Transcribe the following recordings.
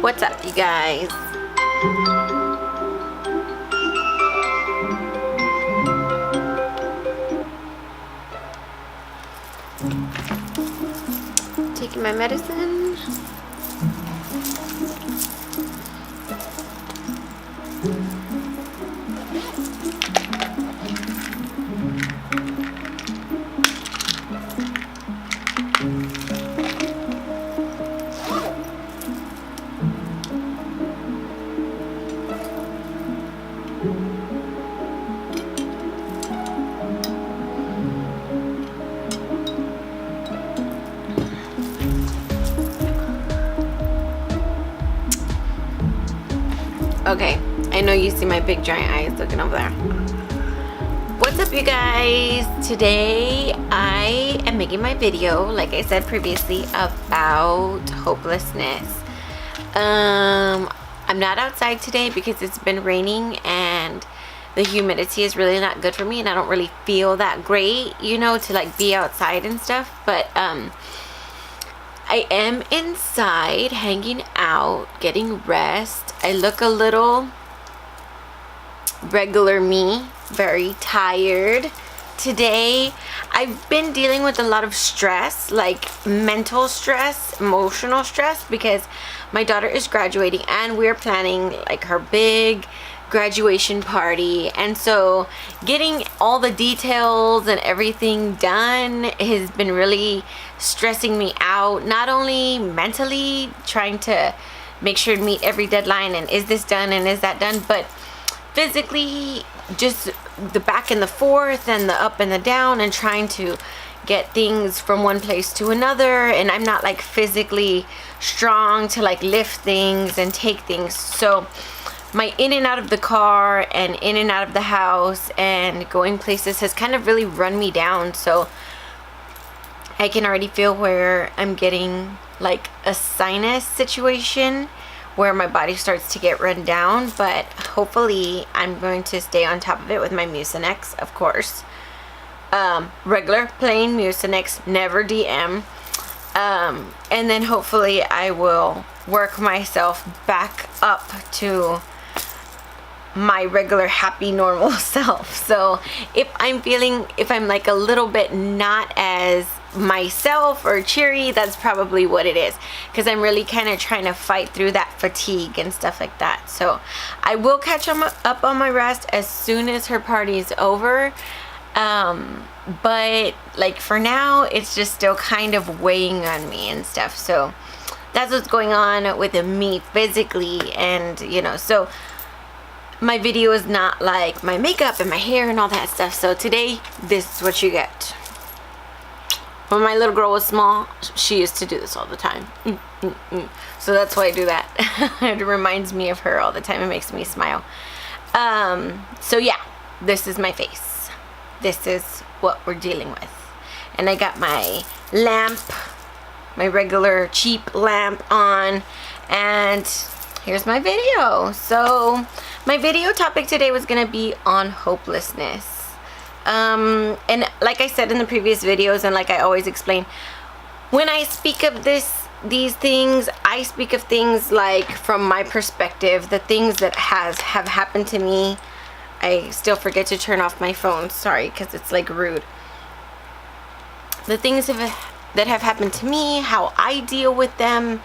What's up, you guys? Taking my medicine. Okay, I know you see my big giant eyes looking over there. What's up, you guys? Today I am making my video, like I said previously, about hopelessness. I'm not outside today because it's been raining and the humidity is really not good for me, and I don't really feel that great, you know, to like be outside and stuff. But I am inside hanging out, getting rest. I look a little regular me, very tired today. I've been dealing with a lot of stress, like mental stress, emotional stress, because my daughter is graduating and we're planning like her big graduation party, and so getting all the details and everything done has been really stressing me out, not only mentally trying to make sure to meet every deadline and is this done and is that done, but physically just the back and the forth and the up and the down and trying to get things from one place to another, and I'm not like physically strong to like lift things and take things, so my in and out of the car and in and out of the house and going places has kind of really run me down. So I can already feel where I'm getting like a sinus situation where my body starts to get run down, but hopefully I'm going to stay on top of it with my Mucinex, of course. Regular plain Mucinex, never DM. And then hopefully I will work myself back up to my regular happy normal self. So if I'm like a little bit not as myself or cheery, that's probably what it is, because I'm really kind of trying to fight through that fatigue and stuff like that. So I will catch up on my rest as soon as her party is over, but like for now it's just still kind of weighing on me and stuff. So that's what's going on with me physically, and you know, so my video is not like my makeup and my hair and all that stuff. So today, this is what you get. When my little girl was small, she used to do this all the time. So that's why I do that. It reminds me of her all the time. It makes me smile. So yeah, this is my face. This is what we're dealing with. And I got my lamp, my regular cheap lamp on, and here's my video. So my video topic today was gonna be on hopelessness. And like I said in the previous videos, and like I always explain, when I speak of these things, I speak of things like from my perspective, the things that have happened to me. I still forget to turn off my phone, sorry, because it's like rude. The things that have happened to me, how I deal with them,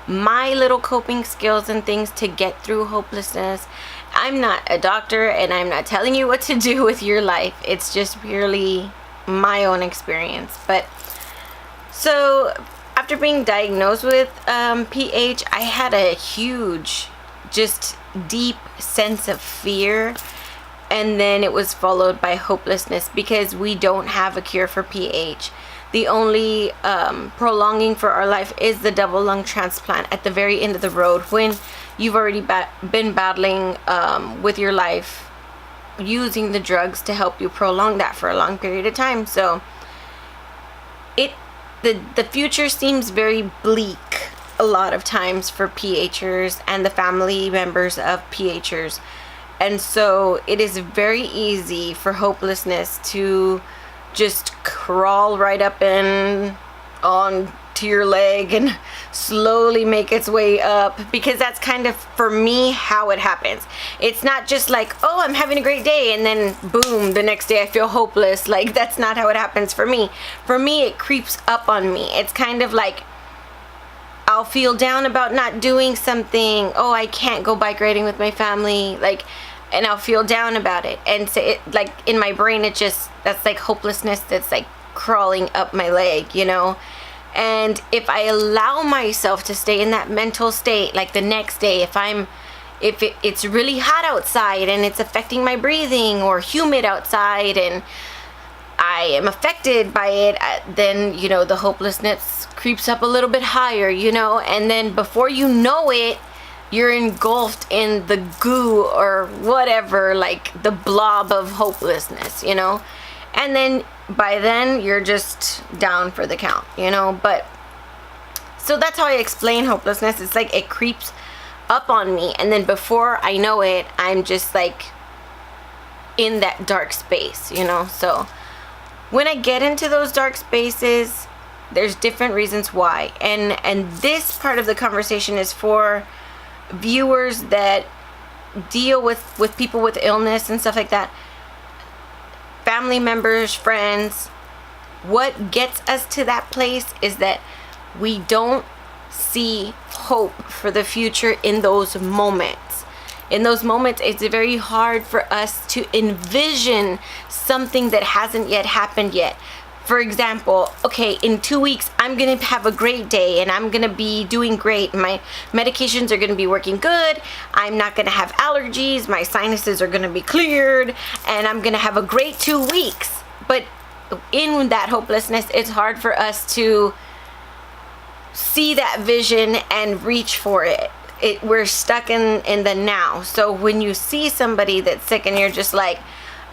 my little coping skills and things to get through hopelessness. I'm not a doctor and I'm not telling you what to do with your life. It's just purely my own experience. But so after being diagnosed with PH, I had a huge, just deep sense of fear, and then it was followed by hopelessness because we don't have a cure for PH. The only prolonging for our life is the double lung transplant at the very end of the road, when you've already been battling with your life, using the drugs to help you prolong that for a long period of time. So the future seems very bleak a lot of times for PHers and the family members of PHers. And so it is very easy for hopelessness to just crawl right up in onto to your leg and slowly make its way up, because that's kind of, for me, how it happens. It's not just like, oh, I'm having a great day, and then boom, the next day I feel hopeless. Like, that's not how it happens for me. For me, it creeps up on me. It's kind of like, I'll feel down about not doing something. Oh, I can't go bike riding with my family. Like, and I'll feel down about it. And so it, like, in my brain, it just, that's like hopelessness that's like crawling up my leg, you know? And if I allow myself to stay in that mental state, like the next day, if it's really hot outside and it's affecting my breathing, or humid outside and I am affected by it, then, you know, the hopelessness creeps up a little bit higher, you know? And then before you know it, you're engulfed in the goo or whatever, like the blob of hopelessness, you know? And then by then you're just down for the count, you know? But so that's how I explain hopelessness. It's like it creeps up on me, and then before I know it, I'm just like in that dark space, you know? So when I get into those dark spaces, there's different reasons why. And this part of the conversation is for viewers that deal with people with illness and stuff like that, family members, friends. What gets us to that place is that we don't see hope for the future in those moments. In those moments, it's very hard for us to envision something that hasn't yet happened yet. For example, okay, in 2 weeks, I'm going to have a great day and I'm going to be doing great. My medications are going to be working good. I'm not going to have allergies. My sinuses are going to be cleared, and I'm going to have a great 2 weeks. But in that hopelessness, it's hard for us to see that vision and reach for it. We're stuck in the now. So when you see somebody that's sick and you're just like,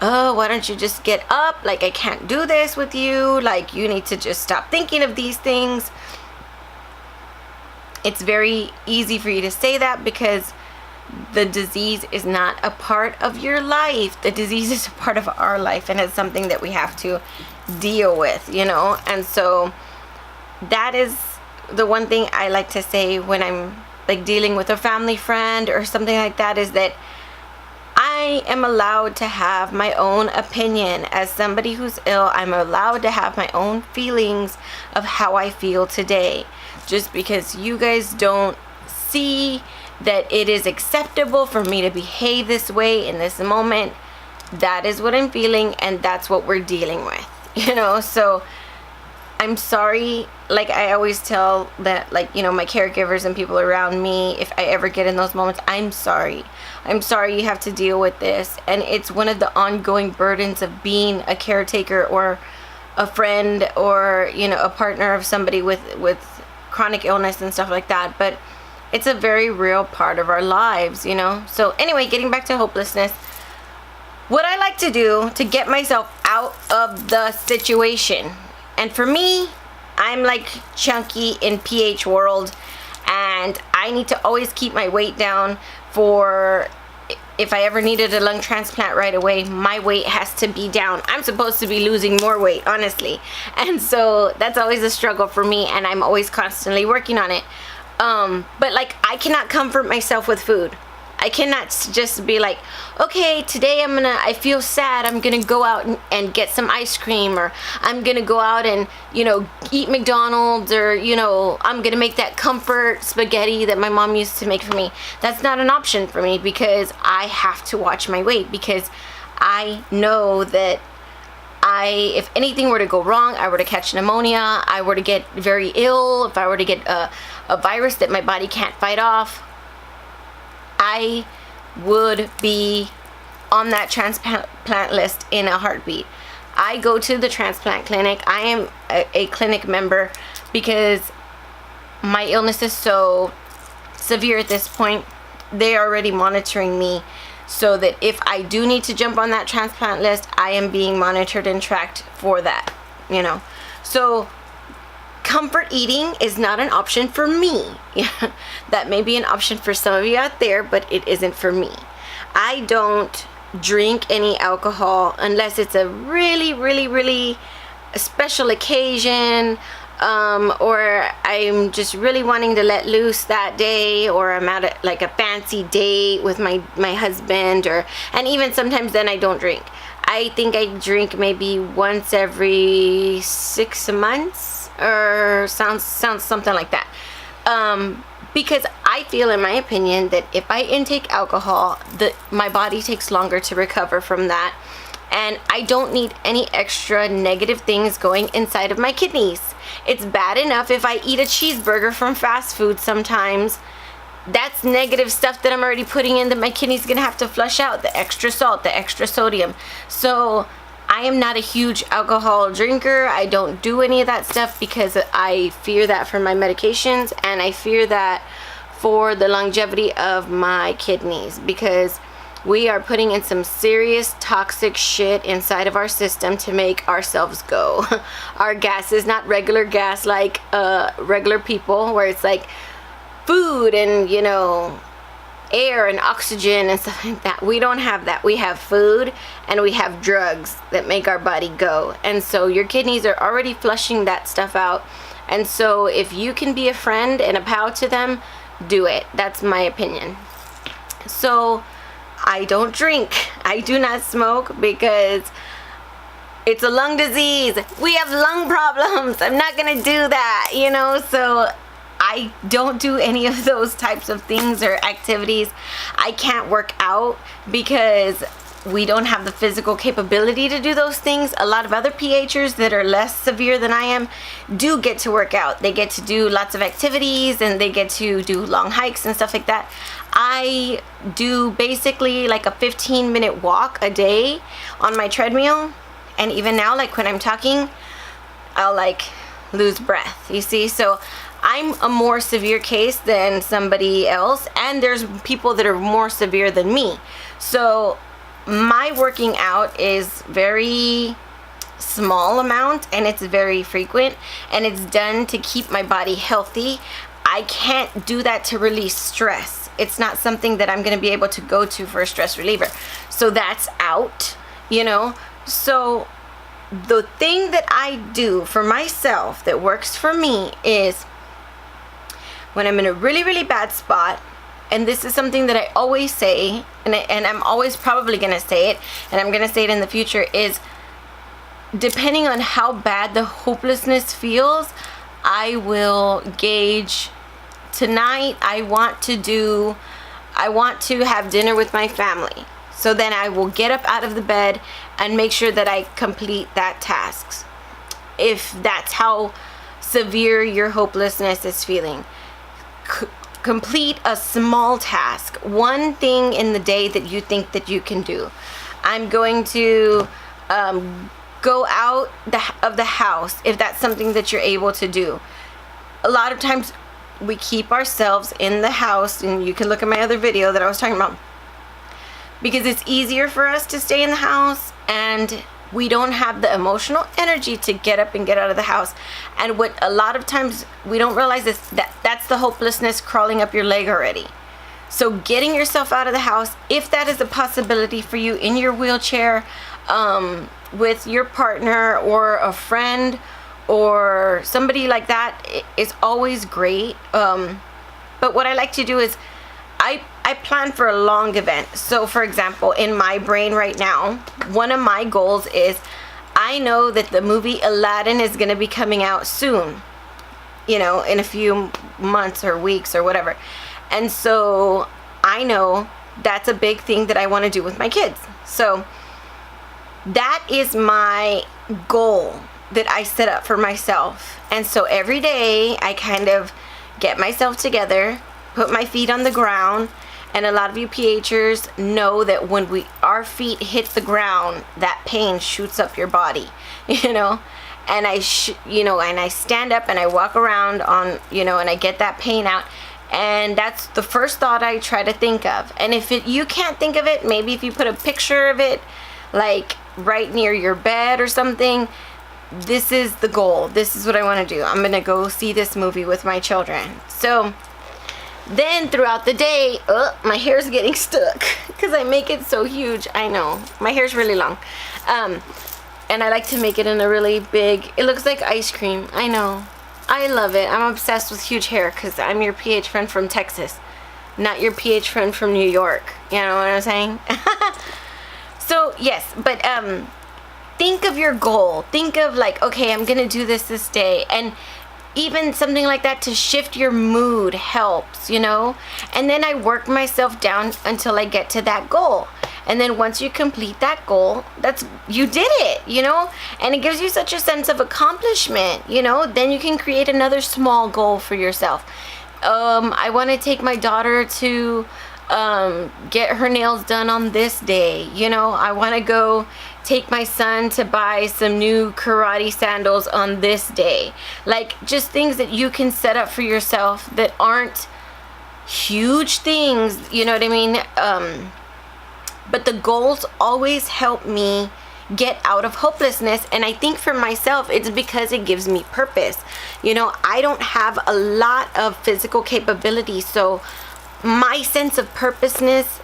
oh, why don't you just get up? Like, I can't do this with you. Like, you need to just stop thinking of these things. It's very easy for you to say that because the disease is not a part of your life. The disease is a part of our life, and it's something that we have to deal with, you know? And so that is the one thing I like to say when I'm like dealing with a family friend or something like that, is that I am allowed to have my own opinion. As somebody who's ill, I'm allowed to have my own feelings of how I feel today. Just because you guys don't see that it is acceptable for me to behave this way in this moment, that is what I'm feeling, and that's what we're dealing with, you know? So I'm sorry. Like, I always tell that, like, you know, my caregivers and people around me, if I ever get in those moments, I'm sorry. I'm sorry you have to deal with this. And it's one of the ongoing burdens of being a caretaker or a friend or, you know, a partner of somebody with chronic illness and stuff like that. But it's a very real part of our lives, you know? So anyway, getting back to hopelessness, what I like to do to get myself out of the situation, and for me, I'm like chunky in PH world, and I need to always keep my weight down for if I ever needed a lung transplant right away, my weight has to be down. I'm supposed to be losing more weight, honestly. And so that's always a struggle for me, and I'm always constantly working on it. But like, I cannot comfort myself with food. I cannot just be like, okay, today I feel sad, I'm gonna go out and get some ice cream, or I'm gonna go out and, you know, eat McDonald's, or, you know, I'm gonna make that comfort spaghetti that my mom used to make for me. That's not an option for me, because I have to watch my weight, because I know that if anything were to go wrong, I were to catch pneumonia, I were to get very ill, if I were to get a virus that my body can't fight off, I would be on that transplant list in a heartbeat. I go to the transplant clinic. I am a clinic member because my illness is so severe at this point. They're already monitoring me so that if I do need to jump on that transplant list, I am being monitored and tracked for that, you know. So comfort eating is not an option for me. That may be an option for some of you out there, but it isn't for me. I don't drink any alcohol unless it's a really, really, really special occasion, or I'm just really wanting to let loose that day, or I'm at like a fancy date with my husband, and even sometimes then I don't drink. I think I drink maybe once every 6 months, or sounds something like that. Because I feel, in my opinion, that if I intake alcohol, my body takes longer to recover from that, and I don't need any extra negative things going inside of my kidneys. It's bad enough if I eat a cheeseburger from fast food sometimes. That's negative stuff that I'm already putting in that my kidney's gonna have to flush out, the extra salt, the extra sodium. So I am not a huge alcohol drinker. I don't do any of that stuff because I fear that for my medications, and I fear that for the longevity of my kidneys, because we are putting in some serious toxic shit inside of our system to make ourselves go. Our gas is not regular gas like regular people, where it's like food and, you know, air and oxygen and stuff like that. We don't have that. We have food and we have drugs that make our body go. And so your kidneys are already flushing that stuff out. And so if you can be a friend and a pal to them, do it. That's my opinion. So I don't drink. I do not smoke because it's a lung disease. We have lung problems. I'm not gonna do that, you know. So I don't do any of those types of things or activities. I can't work out because we don't have the physical capability to do those things. A lot of other PHers that are less severe than I am do get to work out. They get to do lots of activities and they get to do long hikes and stuff like that. I do basically like a 15-minute walk a day on my treadmill. And even now, like when I'm talking, I'll like lose breath, you see? So I'm a more severe case than somebody else, and there's people that are more severe than me. So my working out is very small amount, and it's very frequent, and it's done to keep my body healthy. I can't do that to release stress. It's not something that I'm going to be able to go to for a stress reliever. So that's out, you know. So the thing that I do for myself that works for me is when I'm in a really, really bad spot, and this is something that I always say, and I'm always probably going to say it, and I'm going to say it in the future, is depending on how bad the hopelessness feels, I will gauge, tonight I want to have dinner with my family. So then I will get up out of the bed and make sure that I complete that task. If that's how severe your hopelessness is feeling. Complete a small task, one thing in the day that you think that you can do. I'm going to go out of the house if that's something that you're able to do. A lot of times we keep ourselves in the house, and you can look at my other video that I was talking about, because it's easier for us to stay in the house, and we don't have the emotional energy to get up and get out of the house. And what a lot of times we don't realize is that's the hopelessness crawling up your leg already. So getting yourself out of the house, if that is a possibility for you, in your wheelchair, with your partner or a friend or somebody like that, is always great. But what I like to do is I plan for a long event. So for example, in my brain right now, one of my goals is, I know that the movie Aladdin is going to be coming out soon, you know, in a few months or weeks or whatever. And so I know that's a big thing that I want to do with my kids. So that is my goal that I set up for myself. And so every day I kind of get myself together, put my feet on the ground. And a lot of you PHers know that when our feet hit the ground, that pain shoots up your body, you know. And I stand up and I walk around on, you know, and I get that pain out. And that's the first thought I try to think of. And if you can't think of it, maybe if you put a picture of it, like right near your bed or something, this is the goal. This is what I want to do. I'm going to go see this movie with my children. So then throughout the day, my hair's getting stuck because I make it so huge. I know. My hair's really long. And I like to make it in a really big, it looks like ice cream. I know. I love it. I'm obsessed with huge hair because I'm your PH friend from Texas, not your PH friend from New York. You know what I'm saying? So yes, but think of your goal. Think of like, okay, I'm gonna do this day, and even something like that to shift your mood helps, you know. And then I work myself down until I get to that goal. And then once you complete that goal, you did it, you know, and it gives you such a sense of accomplishment, you know. Then you can create another small goal for yourself. I want to take my daughter to get her nails done on this day, you know. I want to go take my son to buy some new karate sandals on this day. Like, just things that you can set up for yourself that aren't huge things, you know what I mean? But the goals always help me get out of hopelessness. And I think for myself, it's because it gives me purpose. You know, I don't have a lot of physical capability, so my sense of purposeness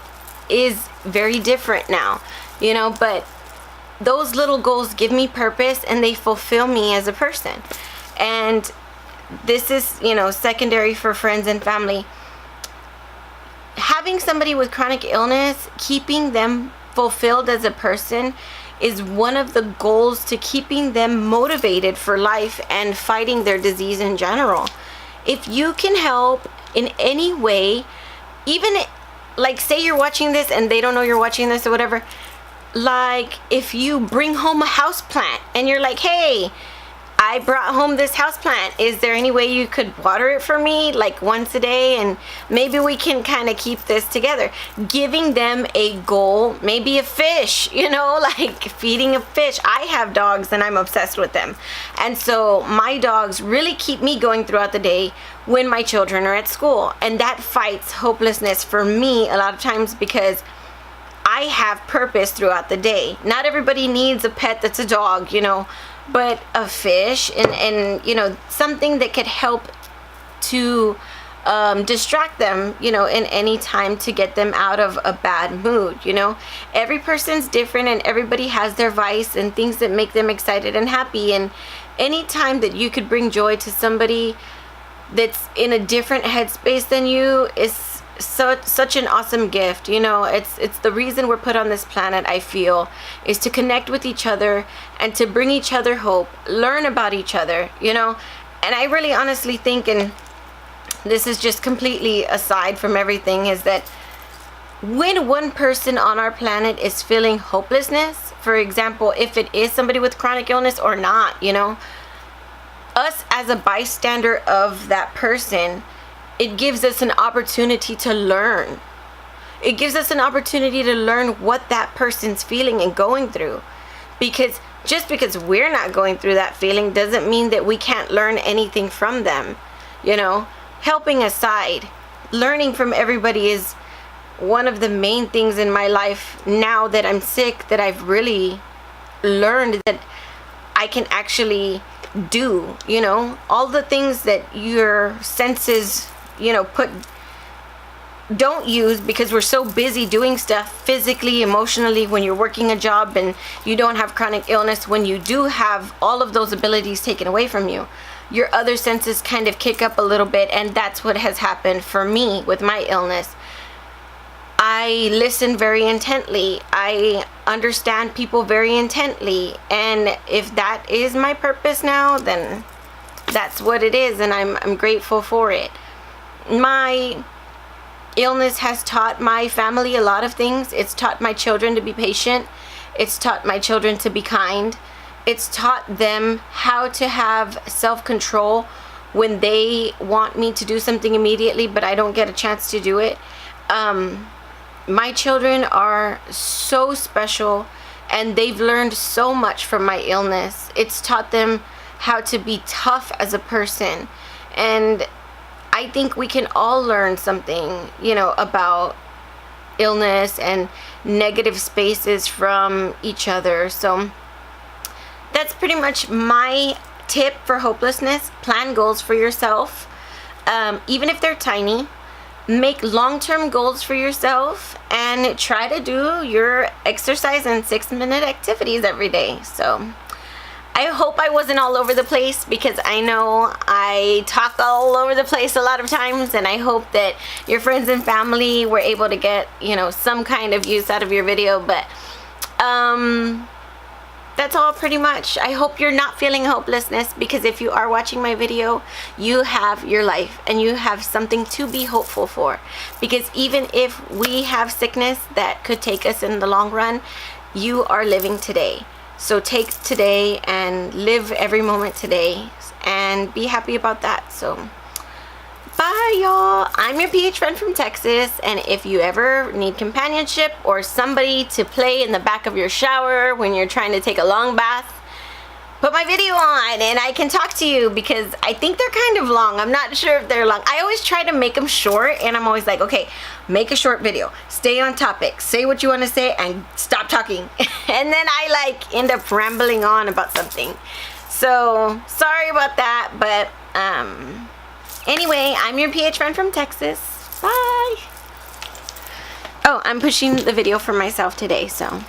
is very different now, you know. But those little goals give me purpose and they fulfill me as a person. And this is, you know, secondary for friends and family. Having somebody with chronic illness, keeping them fulfilled as a person is one of the goals to keeping them motivated for life and fighting their disease in general. If you can help in any way, even like, say you're watching this and they don't know you're watching this or whatever, like if you bring home a house plant and you're like, hey, I brought home this house plant, is there any way you could water it for me like once a day, and maybe we can kind of keep this together. Giving them a goal, maybe a fish, you know, like feeding a fish. I have dogs and I'm obsessed with them, and so my dogs really keep me going throughout the day when my children are at school, and that fights hopelessness for me a lot of times because I have purpose throughout the day. Not everybody needs a pet that's a dog, you know, but a fish and you know, something that could help to distract them, you know, in any time to get them out of a bad mood, you know. Every person's different and everybody has their vice and things that make them excited and happy, and any time that you could bring joy to somebody that's in a different headspace than you is such an awesome gift, you know. It's the reason we're put on this planet, I feel, is to connect with each other and to bring each other hope, learn about each other, you know. And I really honestly think, and this is just completely aside from everything, is that when one person on our planet is feeling hopelessness, for example, if it is somebody with chronic illness or not, you know, us as a bystander of that person, it gives us an opportunity to learn. It gives us an opportunity to learn what that person's feeling and going through. Because just because we're not going through that feeling doesn't mean that we can't learn anything from them. You know, helping aside, learning from everybody is one of the main things in my life now that I'm sick, that I've really learned that I can actually do, you know. All the things that your senses, you know, don't use because we're so busy doing stuff physically, emotionally, when you're working a job and you don't have chronic illness. When you do have all of those abilities taken away from you, your other senses kind of kick up a little bit, and that's what has happened for me with my illness. I listen very intently. I understand people very intently, and if that is my purpose now, then that's what it is, and I'm grateful for it. My illness has taught my family a lot of things. It's taught my children to be patient. It's taught my children to be kind. It's taught them how to have self-control when they want me to do something immediately, but I don't get a chance to do it. My children are so special, and they've learned so much from my illness. It's taught them how to be tough as a person, and I think we can all learn something, you know, about illness and negative spaces from each other. So that's pretty much my tip for hopelessness. Plan goals for yourself, even if they're tiny. Make long-term goals for yourself and try to do your exercise and 6-minute activities every day. So I hope I wasn't all over the place, because I know I I talk all over the place a lot of times, and I hope that your friends and family were able to get, you know, some kind of use out of your video. But that's all pretty much. I hope you're not feeling hopelessness, because if you are watching my video, you have your life and you have something to be hopeful for. Because even if we have sickness that could take us in the long run, you are living today. So take today and live every moment today and be happy about that. So bye, y'all. I'm your PH friend from Texas, and if you ever need companionship or somebody to play in the back of your shower when you're trying to take a long bath, put my video on and I can talk to you, because I think they're kind of long. I'm not sure if they're long. I always try to make them short, and I'm always like, okay, make a short video, stay on topic, say what you want to say, and stop talking. And then I like end up rambling on about something. So sorry about that, but anyway, I'm your PH friend from Texas. Bye. Oh, I'm pushing the video for myself today, so